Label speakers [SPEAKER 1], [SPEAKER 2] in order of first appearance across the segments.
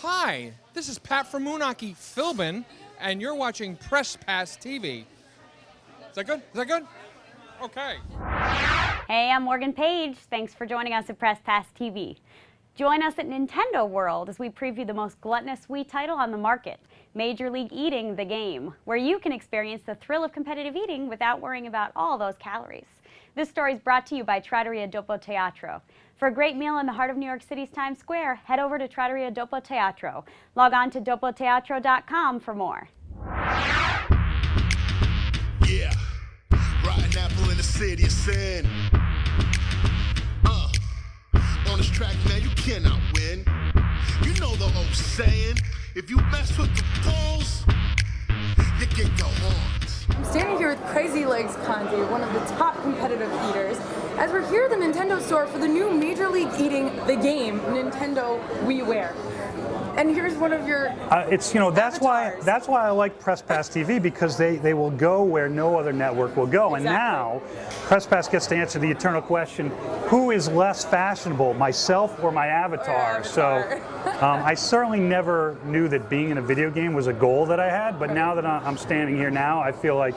[SPEAKER 1] Hi, this is Pat from Moonaki Philbin, and you're watching Press Pass TV. Is that good? Is that good? Okay.
[SPEAKER 2] Hey, I'm Morgan Page. Thanks for joining us at Press Pass TV. Join us at Nintendo World as we preview the most gluttonous Wii title on the market, Major League Eating, the game, where you can experience the thrill of competitive eating without worrying about all those calories. This story is brought to you by Trattoria Dopo Teatro. For a great meal in the heart of New York City's Times Square, head over to Trattoria Dopo Teatro. Log on to dopoteatro.com for more.
[SPEAKER 3] Yeah, rotten apple in the city of sin. On this track, man, you cannot win. You know the old saying, if you mess with the bulls, you get your horns.
[SPEAKER 4] I'm standing here with Crazy Legs Kanji, one of the top competitive eaters, as we're here at the Nintendo store for the new Major League Eating, the game, Nintendo WiiWare. And here's one of your
[SPEAKER 5] that's why I like Press Pass TV, because they will go where no other network will go.
[SPEAKER 4] Exactly.
[SPEAKER 5] And now Press Pass gets to answer the eternal question: who is less fashionable, myself or my avatar? So I certainly never knew that being in a video game was a goal that I had, but now that I'm standing here now, I feel like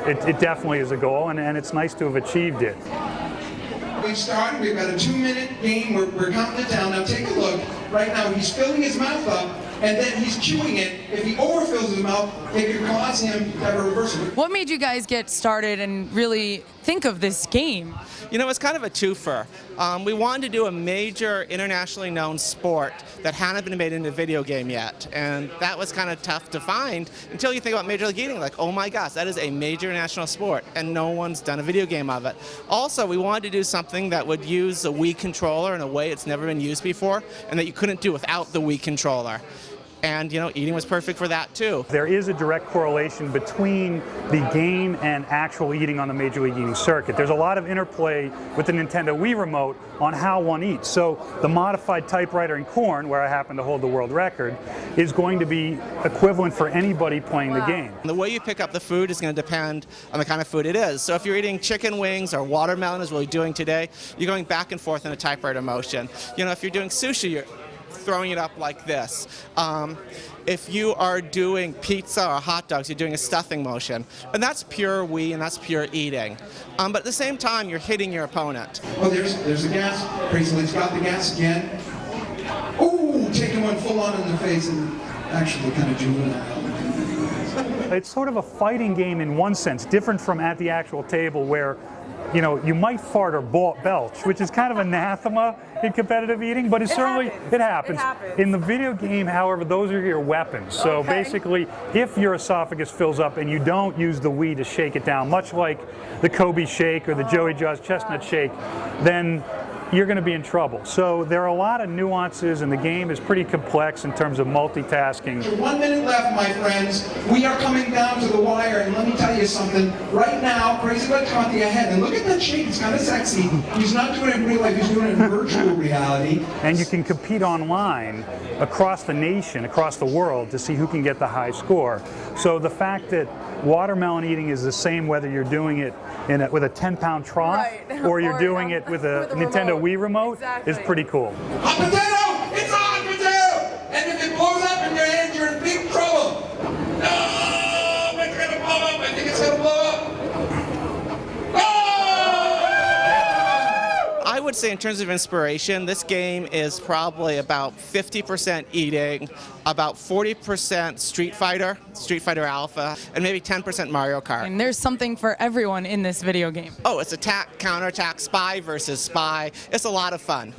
[SPEAKER 5] it definitely is a goal, and it's nice to have achieved it.
[SPEAKER 6] We've started. We've got a 2-minute game. We're counting it down. Now take a look. Right now he's filling his mouth up, and then he's chewing it. If he overfills his mouth, it could cause him to have a reversal.
[SPEAKER 4] What made you guys get started and really think of this game?
[SPEAKER 7] You know, it's kind of a twofer. We wanted to do a major internationally known sport that hadn't been made into a video game yet. And that was kind of tough to find until you think about Major League Eating, like, oh my gosh, that is a major national sport, and no one's done a video game of it. Also, we wanted to do something that would use a Wii controller in a way it's never been used before, and that you couldn't do without the Wii controller. And, you know, eating was perfect for that, too.
[SPEAKER 5] There is a direct correlation between the game and actual eating on the Major League Eating circuit. There's a lot of interplay with the Nintendo Wii remote on how one eats. So the modified typewriter in corn, where I happen to hold the world record, is going to be equivalent for anybody playing the game.
[SPEAKER 7] The way you pick up the food is going to depend on the kind of food it is. So if you're eating chicken wings or watermelon, as we're doing today, you're going back and forth in a typewriter motion. You know, if you're doing sushi, you're throwing it up like this. If you are doing pizza or hot dogs, you're doing a stuffing motion. And that's pure Wii, and that's pure eating. But at the same time, you're hitting your opponent.
[SPEAKER 6] Oh, there's the gas. Crazy Legs got the gas again. Ooh, taking one full on in the face, and actually kind of juvenile.
[SPEAKER 5] It's sort of a fighting game in one sense, different from at the actual table where, you know, you might fart or belch, which is kind of anathema in competitive eating, but it happens. In the video game, however, those are your weapons. So basically, if your esophagus fills up and you don't use the Wii to shake it down, much like the Kobe shake or the Joey Jaws chestnut shake, then you're going to be in trouble. So there are a lot of nuances, and the game is pretty complex in terms of multitasking.
[SPEAKER 6] 1 minute left, my friends. We are coming down to the wire, and let me tell you something. Right now, Crazy Legs caught the ahead, and look at that shake. It's kind of sexy. He's not doing it in real life. He's doing it in virtual reality.
[SPEAKER 5] And you can compete online across the nation, across the world, to see who can get the high score. So the fact that watermelon eating is the same whether you're doing it with a 10-pound trough or you're doing it with a Nintendo Wii remote is pretty cool.
[SPEAKER 6] Hot potato! It's a hot potato! And if it blows up in your hand, you're in big trouble. No! It's gonna blow up. I think it's gonna blow up.
[SPEAKER 7] I would say in terms of inspiration, this game is probably about 50% eating, about 40% Street Fighter Alpha, and maybe 10% Mario Kart.
[SPEAKER 4] And there's something for everyone in this video game.
[SPEAKER 7] Oh, it's attack, counterattack, spy versus spy. It's a lot of fun.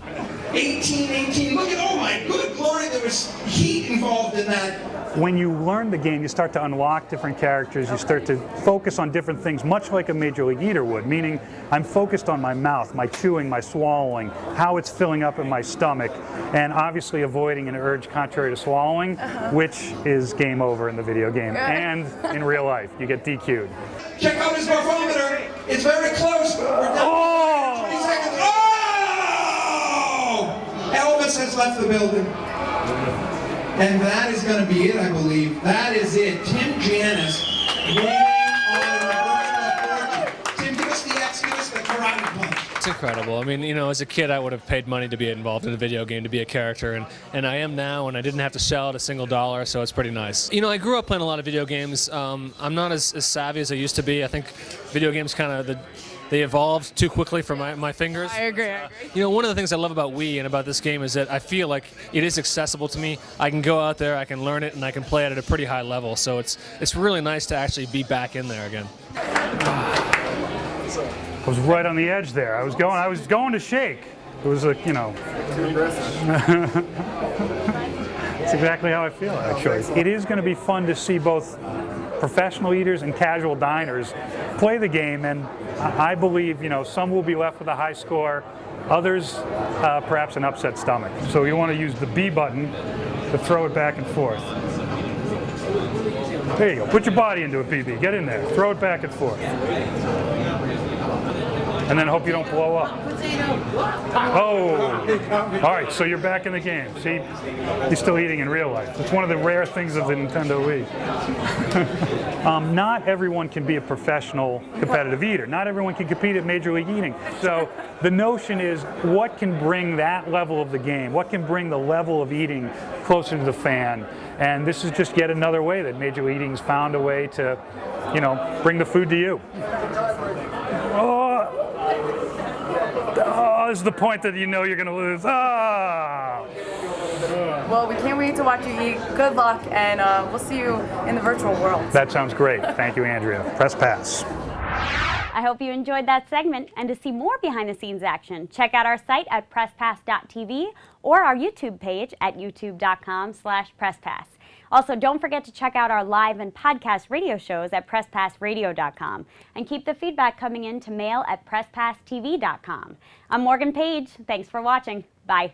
[SPEAKER 6] 18. Look at, oh my good glory, there was heat involved in that.
[SPEAKER 5] When you learn the game, you start to unlock different characters, you start to focus on different things, much like a Major League Eater would, meaning I'm focused on my mouth, my chewing, my swallowing, how it's filling up in my stomach, and obviously avoiding an urge contrary to swallowing, which is game over in the video game, and in real life. You get DQ'd.
[SPEAKER 6] Check out his morphometer. It's very close. We're down to 20 seconds. Oh! Elvis has left the building. And that is going to be it, I believe. That is it. Tim Janus winning on a reversal of fortune. Tim, give us the X, give us the karate punch.
[SPEAKER 1] To
[SPEAKER 8] incredible. I mean, you know, as a kid, I would have paid money to be involved in a video game, to be a character, and I am now, and I didn't have to shell out a single dollar, so it's pretty nice. You know, I grew up playing a lot of video games. I'm not as savvy as I used to be. I think video games kind of, they evolved too quickly for my fingers.
[SPEAKER 4] I agree.
[SPEAKER 8] You know, one of the things I love about Wii and about this game is that I feel like it is accessible to me. I can go out there, I can learn it, and I can play it at a pretty high level. So it's really nice to actually be back in there again.
[SPEAKER 5] I was right on the edge there. I was going to shake. It was you know. It's exactly how I feel, actually. It is going to be fun to see both professional eaters and casual diners play the game, and I believe, you know, some will be left with a high score, others perhaps an upset stomach. So you want to use the B button to throw it back and forth. There you go. Put your body into it, BB. Get in there. Throw it back and forth. And then hope you don't blow up. Oh! All right, so you're back in the game. See, he's still eating in real life. It's one of the rare things of the Nintendo Wii. Not everyone can be a professional competitive eater. Not everyone can compete at Major League Eating. So the notion is, what can bring that level of the game? What can bring the level of eating closer to the fan? And this is just yet another way that Major League Eating's found a way to, you know, bring the food to you. Oh, this is the point that you know you're going to lose. Ah!
[SPEAKER 4] Well, we can't wait to watch you eat. Good luck, and we'll see you in the virtual world.
[SPEAKER 5] That sounds great. Thank you, Andrea. Press pass.
[SPEAKER 2] I hope you enjoyed that segment, and to see more behind-the-scenes action, check out our site at presspass.tv or our YouTube page at youtube.com/presspass. Also, don't forget to check out our live and podcast radio shows at presspassradio.com, and keep the feedback coming in to mail@presspasstv.com. I'm Morgan Page. Thanks for watching. Bye.